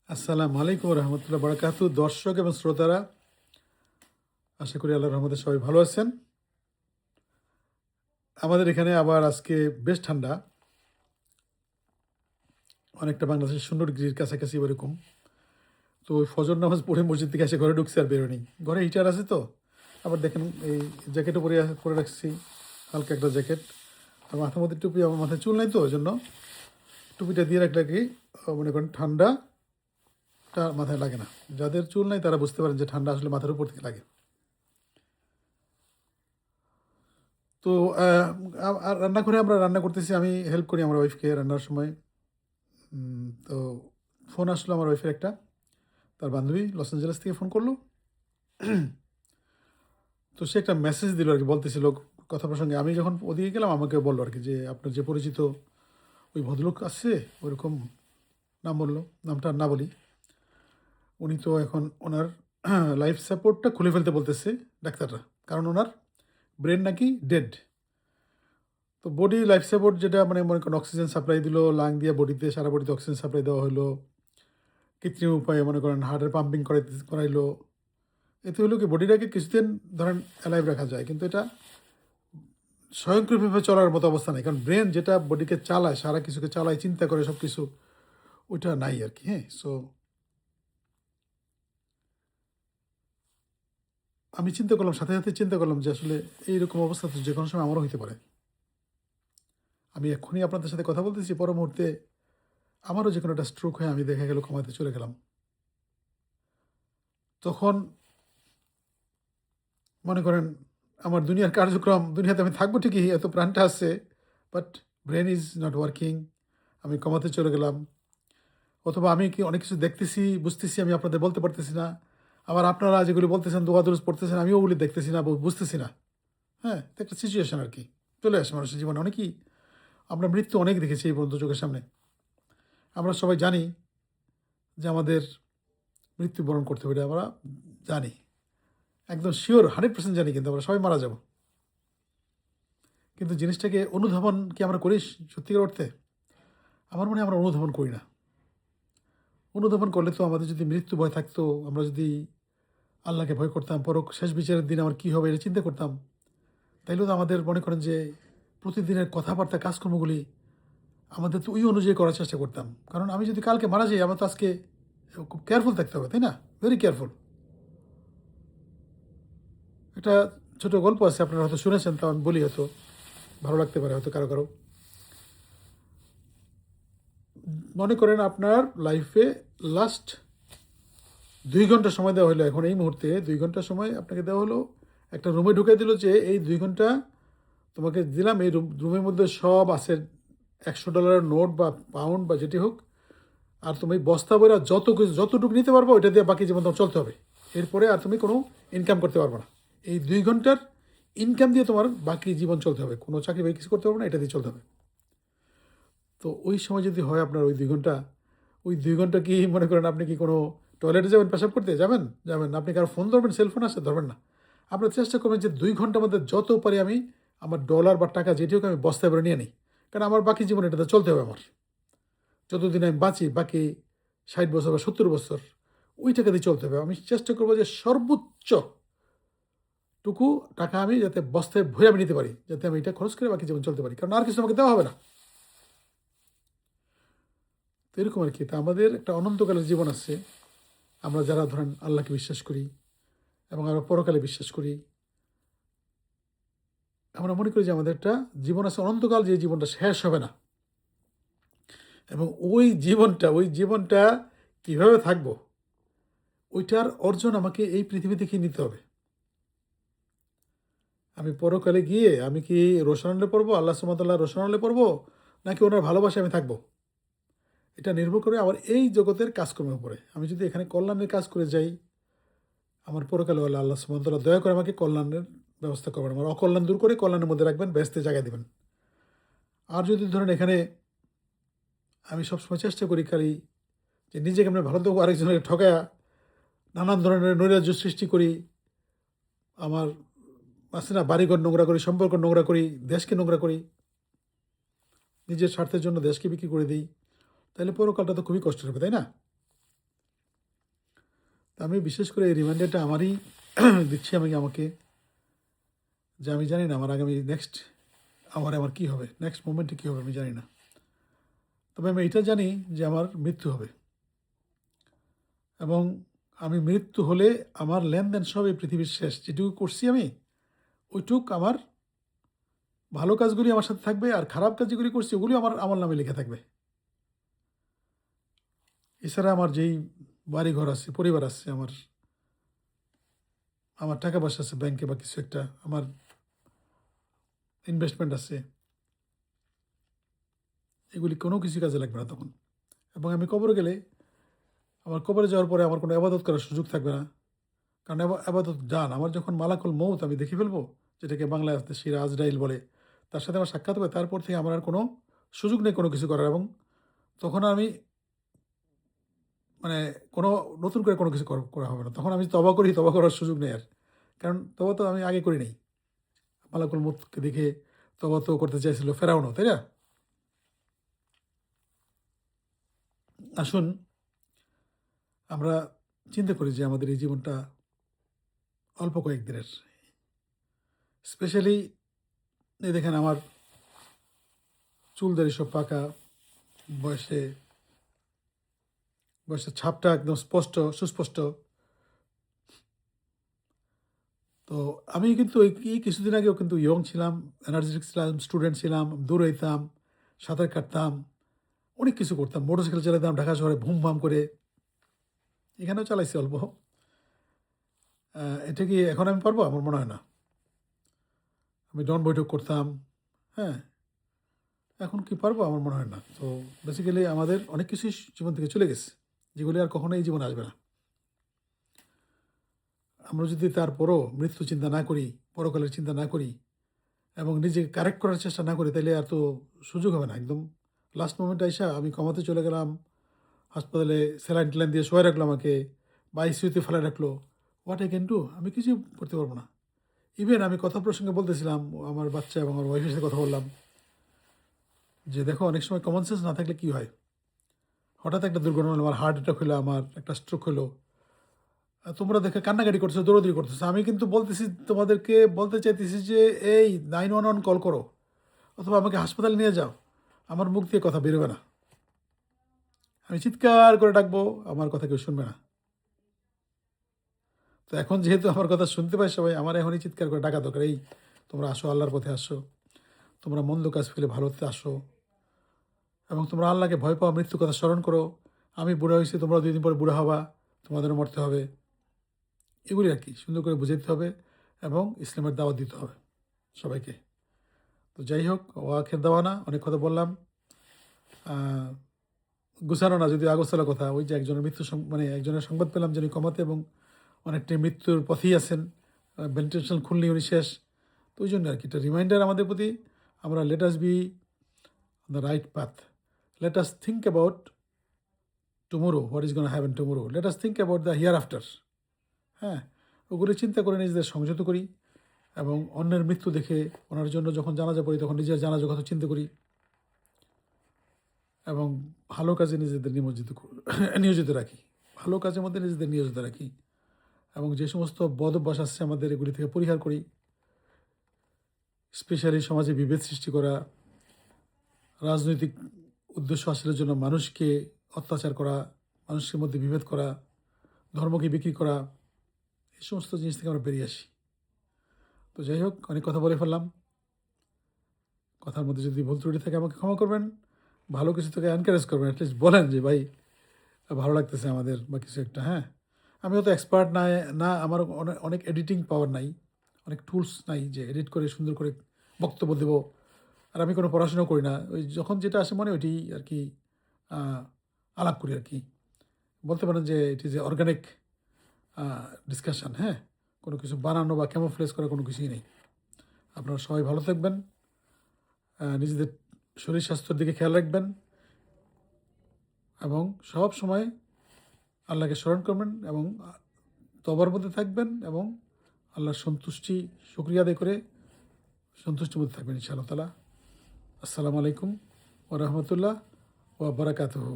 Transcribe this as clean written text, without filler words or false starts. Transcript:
আসসালামু আলাইকুম রহমতুল্লাহ বারাকাতু। দর্শক এবং শ্রোতারা, আশা করি আল্লাহর রহমতে সবাই ভালো আছেন। আমাদের এখানে আবার আজকে বেশ ঠান্ডা, অনেকটা বাংলাদেশের 0 ডিগ্রির কাছাকাছি এরকম। তো ওই ফজর নামাজ পড়ে মসজিদ থেকে এসে ঘরে ঢুকছে আর বেরোনি। ঘরে হিটার আছে তো, আবার দেখেন এই জ্যাকেটও পরে রাখছি, হালকা একটা জ্যাকেট। আর মাথার মধ্যে টুপি, আমার মাথায় চুল নাই তো ওই জন্য টুপিটা দিয়ে রাখলে কি মনে করেন ঠান্ডাটা মাথায় লাগে না। যাদের চুল নাই তারা বুঝতে পারেন যে ঠান্ডা আসলে মাথার উপর থেকে লাগে। তো আর রান্নাঘরে আমরা রান্না করতেছি, আমি হেল্প করি আমার ওয়াইফকে রান্নার সময়। তো ফোন আসলো আমার ওয়াইফের একটা, তার বান্ধবী লস অ্যাঞ্জেলেস থেকে ফোন করলো। তো সে একটা মেসেজ দিল আর কি, বলতেছিল কথা প্রসঙ্গে। আমি যখন ওদিকে গেলাম আমাকে বললো আর কি যে আপনার যে পরিচিত ওই ভদ্রলোক আসছে, ওইরকম নাম বললো, নামটা আর না বলি। উনি তো এখন ওনার লাইফ সাপোর্টটা খুলে ফেলতে বলতেছে ডাক্তাররা, কারণ ওনার ব্রেন নাকি ডেড। তো বডি লাইফ সাপোর্ট যেটা মানে মনে করেন অক্সিজেন সাপ্লাই দিল লাং দিয়ে বডিতে, সারা বডিতে অক্সিজেন সাপ্লাই দেওয়া হলো, কৃত্রিম উপায়ে মনে করেন হার্টের পাম্পিং করাইলো। এতে হলো কি বডিটাকে কিছুদিন ধরেন অ্যালাইভ রাখা যায়, কিন্তু এটা স্বয়ংক্রিয়ভাবে চলার মতো অবস্থা নেই, কারণ ব্রেন যেটা বডিকে চালায়, সারা কিছুকে চালায়, চিন্তা করে সব কিছু, ওইটা নাই আর কি। হ্যাঁ, সো আমি চিন্তা করলাম, সাথে সাথে চিন্তা করলাম যে আসলে এইরকম অবস্থা তো যে কোনো সময় আমারও হইতে পারে। আমি এক্ষুনি আপনাদের সাথে কথা বলতেছি, পর মুহূর্তে আমারও যে কোনো একটা স্ট্রোক হয়ে আমি দেখা গেল কমাতে চলে গেলাম। তখন মনে করেন আমার দুনিয়ার কার্যক্রম, দুনিয়াতে আমি থাকবো ঠিকই, এত প্রাণটা আছে, but brain is not working. আমি কমাতে চলে গেলাম, অথবা আমি কি অনেক কিছু দেখতেছি, বুঝতেছি, আমি আপনাদের বলতে পারতেছি না। আবার আপনারা যেগুলি বলতেছেন, দোয়া দুরুজ পড়তেছেন, আমি ওগুলি দেখতেছি না, বুঝতেছি না। হ্যাঁ, তো একটা সিচুয়েশন আর কি চলে আসে মানুষের জীবনে। অনেকই আমরা মৃত্যু অনেক দেখেছি এই পর্যন্ত চোখের সামনে। আমরা সবাই জানি যে আমাদের মৃত্যুবরণ করতে হবে, এটা আমরা জানি, একদম শিওর 100% জানি, কিন্তু আমরা সবাই মারা যাব। কিন্তু জিনিসটাকে অনুধাবন কি আমরা করি সত্যিকার অর্থে? আমার মনে হয় আমরা অনুধাবন করি না। অনুধাবন করলে তো আমাদের যদি মৃত্যু ভয় থাকতো, আমরা যদি আল্লাহকে ভয় করতাম, শেষ বিচারের দিন আমার কী হবে এটা চিন্তা করতাম, তাইলেও তো আমাদের মনে করেন যে প্রতিদিনের কথাবার্তা, কাজকর্মগুলি আমাদের তো ওই অনুযায়ী করার চেষ্টা করতাম। কারণ আমি যদি কালকে মারা যাই, আমার তো আজকে খুব কেয়ারফুল থাকতে হবে, তাই না? Very careful. একটা ছোট গল্প আছে, আপনারা হয়তো শুনেছেন, তা আমি বলি, হয়তো ভালো লাগতে পারে হয়তো কারো কারো। মনে করেন আপনার লাইফে লাস্ট 2 ঘন্টা সময় দেওয়া হলো, এখন এই মুহূর্তে 2 ঘন্টা সময় আপনাকে দেওয়া হলো, একটা রুমে ঢুকে দিল যে এই 2 ঘন্টা তোমাকে দিলাম, এই রুমের মধ্যে সব আছে, $100 নোট বা পাউন্ড বা যেটি হোক, আর তুমি বস্তা বইরা যতটুকু নিতে পারবো ওইটা দিয়ে বাকি জীবন তোমার চলতে হবে। এরপরে আর তুমি কোনো ইনকাম করতে পারবে না। এই 2 ঘন্টার ইনকাম দিয়ে তোমার বাকি জীবন চলতে হবে, কোনো চাকরি বাকরি কিছু করতে পারবে না, এটা দিয়ে চলতে হবে। তো ওই সময় যদি হয় আপনার ওই 2 ঘন্টা, ওই 2 ঘন্টা কি মনে করেন আপনি কি কোনো টয়লেটে যাবেন, পেশাব করতে যাবেন? যাবেন। আপনি কারো ফোন ধরবেন, সেলফোন আসছে, ধরবেন না। আপনার চেষ্টা করবেন যে 2 ঘন্টার মধ্যে যত পারি আমি আমার ডলার বা টাকা যেটি হোক আমি বস্তায় করে নিয়ে নিই, কারণ আমার বাকি জীবন এটাতে চলতে হবে। আমার যতদিন আমি বাঁচি, বাকি 60 বছর বা 70 বছর, ওই টাকা দিয়ে চলতে হবে। আমি চেষ্টা করবো যে সর্বোচ্চ টুকু টাকা আমি যাতে বস্তায় ভরে আমি নিতে পারি, যাতে আমি এটা খরচ করে বাকি জীবন চলতে পারি, কারণ আর কিছু আমাকে দেওয়া হবে না। তো এরকম আর কি। তা আমাদের একটা অনন্তকালের জীবন আছে, আমরা যারা ধরেন আল্লাহকে বিশ্বাস করি এবং আমরা পরকালে বিশ্বাস করি, আমরা মনে করি যে আমাদের একটা জীবন আছে অনন্তকাল, যে জীবনটা শেষ হবে না। এবং ওই জীবনটা কীভাবে থাকবো, ওইটার অর্জন আমাকে এই পৃথিবী থেকে নিতে হবে। আমি পরকালে গিয়ে আমি কি রোশনালে পড়বো, আল্লাহ সুবহানাহু রোশনালে পড়বো, নাকি ওনার ভালোবাসায় আমি থাকবো, এটা নির্ভর করে আমার এই জগতের কাজকর্মের উপরে। আমি যদি এখানে কল্যাণের কাজ করে যাই, আমার পরকালে আল্লাহ সুবহানাহু দয়া করে আমাকে কল্যাণের ব্যবস্থা করবেন, আমার অকল্যাণ দূর করে কল্যাণের মধ্যে রাখবেন, বেহেশতে জায়গা দেবেন। আর যদি ধরেন এখানে আমি সবসময় চেষ্টা করি খালি যে নিজেকে আমরা ভালো দেবো, আরেকজনের ঠকায়া নানান ধরনের নৈরাজ্য সৃষ্টি করি, আমার আছে না, বাড়িঘর নোংরা করি, সম্পর্ক নোংরা করি, দেশকে নোংরা করি, নিজের স্বার্থের জন্য দেশকে বিক্রি করে দিই, তাহলে পরকালটা তো খুবই কষ্টের হবে, তাই না? তা আমি বিশেষ করে এই রিমাইন্ডারটা আমারই দিচ্ছি আমাকে, যে আমি জানি না আমার আগামী নেক্সট আমার কী হবে, নেক্সট মোমেন্টে কী হবে আমি জানি না। তবে আমি এটা জানি যে আমার মৃত্যু হবে, এবং আমি মৃত্যু হলে আমার লেনদেন সব এই পৃথিবীর শেষ। যেটুকু করছি আমি ওইটুক আমার ভালো কাজগুলি আমার সাথে থাকবে, আর খারাপ কাজ যেগুলি করছি ওগুলি আমার নামে লেখা থাকবে। এছাড়া আমার যেই বাড়িঘর আছে, পরিবার আছে, আমার টাকা পয়সা আছে ব্যাংকে বা কিছু একটা, আমার ইনভেস্টমেন্ট আছে, এগুলি কোনো কিছু কাজে লাগবে না তখন। এবং আমি কবরে গেলে, আমার কবরে যাওয়ার পরে আমার কোনো আবাদত করার সুযোগ থাকবে না, কারণ আবাদত ডান। আমার যখন মালাকুল মৌত আমি দেখে ফেলবো, যেটাকে বাংলায় শিরা আজরাইল বলে, তার সাথে আমার সাক্ষাৎ হবে, তারপর থেকে আমার আর কোনো সুযোগ নেই কোনো কিছু করার। এবং তখন আমি মানে কোনো নতুন করে কোনো কিছু করা হবে না। তখন আমি তবা করি, তবা করার সুযোগ নেই আর, কারণ তবা তো আমি আগে করি নাই। মালাকুল মৌতকে দেখে তবা তো করতে চাইছিল ফেরাউনও, তাই না? আসুন আমরা চিন্তা করি যে আমাদের এই জীবনটা অল্প কয়েকদিনের। স্পেশালি এই দেখেন আমার চুল দাড়ি সব পাকা, বয়সের ছাপটা একদম সুস্পষ্ট। তো আমি কিন্তু এই কিছুদিন আগেও কিন্তু ইয়ং ছিলাম, এনার্জেটিক ছিলাম, স্টুডেন্ট ছিলাম, দৌড়াইতাম, সাঁতার কাটতাম, অনেক কিছু করতাম, মোটরসাইকেল চালাতাম ঢাকা শহরে ভুম ভাম করে, এখানেও চালাইছি অল্প। এটা কি এখন আমি পারবো? আমার মনে হয় না। আমি ডন বৈঠক করতাম, হ্যাঁ, এখন কি পারবো? আমার মনে হয় না। তো বেসিক্যালি আমাদের অনেক কিছুই জীবন থেকে চলে গেছে, যেগুলি আর কখনো এই জীবনে আসবে না। আমরা যদি তারপরও মৃত্যু চিন্তা না করি, পরকালের চিন্তা না করি, এবং নিজেকে কারেক্ট করার চেষ্টা না করি, তাহলে আর তো সুযোগ হবে না। একদম লাস্ট মোমেন্টে আইসা আমি কমাতে চলে গেলাম, হাসপাতালে স্যালাইন টেলাইন দিয়ে শোয়া রাখলো আমাকে, বা আইসিইউতে ফেলে রাখলো, হোয়াট আই ক্যান ডু? আমি কিছুই করতে পারবো না। ইভেন আমি কথা প্রসঙ্গে বলতেছিলাম, আমার বাচ্চা এবং আমার ওয়াইফের সাথে কথা বললাম যে দেখো, অনেক সময় কমন সেন্স না থাকলে কী হয়, হঠাৎ একটা দুর্ঘটনা হলো, আমার হার্ট অ্যাটাক হলো, আমার একটা স্ট্রোক হলো, তোমরা দেখে কান্নাকাটি করতেছো, দৌড়াদৌড়ি করতেছো। আমি কিন্তু বলতেছি, তোমাদেরকে বলতে চাইতেছি যে এই 911 কল করো, অথবা আমাকে হাসপাতালে নিয়ে যাও। আমার মুখ দিয়ে কথা বেরোবে না, আমি চিৎকার করে ডাকবো, আমার কথা কেউ শুনবে না। তো এখন যেহেতু আমার কথা শুনতে পাই সবাই, আমার এখনই চিৎকার করে ডাকা দরকার, এই তোমরা আসো, আল্লাহর পথে আসো, তোমরা মন্দ কাজ ফেলে ভালোতে আসো, এবং তোমরা আল্লাহকে ভয় পাওয়া, মৃত্যুর কথা স্মরণ করো। আমি বুড়া হয়েছি, তোমরা 2 দিন পরে বুড়া হবা, তোমাদেরও মরতে হবে। এগুলি আর কি সুন্দর করে বুঝাইতে হবে, এবং ইসলামের দাওয়াত দিতে হবে সবাইকে। তো যাই হোক, ওয়াখের দাওয়ানা, অনেক কথা বললাম, গুছানো না যদি আগোছালো কথা। ওই যে একজনের একজনের সংবাদ পেলাম যিনি কমাতে এবং অনেকটাই মৃত্যুর পথেই আছেন, ভেন্টিলেশন খুললি উনি শেষ। তো ওই জন্য আর কি একটা রিমাইন্ডার আমাদের প্রতি, আমরা let us be on the right path, let us think about tomorrow, what is gonna happen tomorrow, let us think about the hereafter. হ্যাঁ, ওগুলো চিন্তা করে নিজেদের সংযত করি, এবং অন্যের মৃত্যু দেখে ওনার জন্য যখন জানাজা পড়ি, তখন নিজের জানাজার কথা চিন্তা করি, এবং ভালো কাজে নিজেদের নিয়োজিত রাখি, ভালো কাজের মধ্যে নিজেদের নিয়োজিত রাখি, এবং যে সমস্ত বদ অভ্যাস আসছে আমাদের, এগুলি থেকে পরিহার করি। স্পেশালি সমাজে বিভেদ সৃষ্টি করা, রাজনৈতিক উদ্দেশ্য হাসিলের জন্য মানুষকে অত্যাচার করা, মানুষের মধ্যে বিভেদ করা, ধর্মকে বিক্রি করা, এই সমস্ত জিনিস থেকে আমরা বেরিয়ে আসি। তো যাই হোক, অনেক কথা বলে ফেললাম, কথার মধ্যে যদি ভুল ত্রুটি থাকে আমাকে ক্ষমা করবেন, ভালো কিছু থেকে এনকারেজ করবেন, অ্যাটলিস্ট বলেন যে ভাই ভালো লাগতেছে আমাদের, বা কিছু একটা। হ্যাঁ, আমি অত এক্সপার্ট না, আমার অনেক এডিটিং পাওয়ার নাই, অনেক টুলস নাই যে এডিট করে সুন্দর করে বক্তব্য দেবো। আর আমি কোনো পড়াশোনাও করি না, ওই যখন যেটা আসে মনে ওইটি আর কি আলাপ করি আর কি। বলতে পারেন যে it is a organic discussion. হ্যাঁ, কোনো কিছু বানানো বা ক্যামোফ্লেজ করা কোনো কিছুই নেই। আপনারা সবাই ভালো থাকবেন, নিজেদের শরীর স্বাস্থ্যের দিকে খেয়াল রাখবেন, এবং সব সময় আল্লাহকে স্মরণ করবেন, এবং তবার মধ্যে থাকবেন, এবং আল্লাহর সন্তুষ্টি শুকরিয়া আদায় করে সন্তুষ্টির মধ্যে থাকবেন ইনশাআল্লাহ তাআলা। আসসালামু আলাইকুম ওয়া রাহমাতুল্লাহ ওয়া বারাকাতুহু।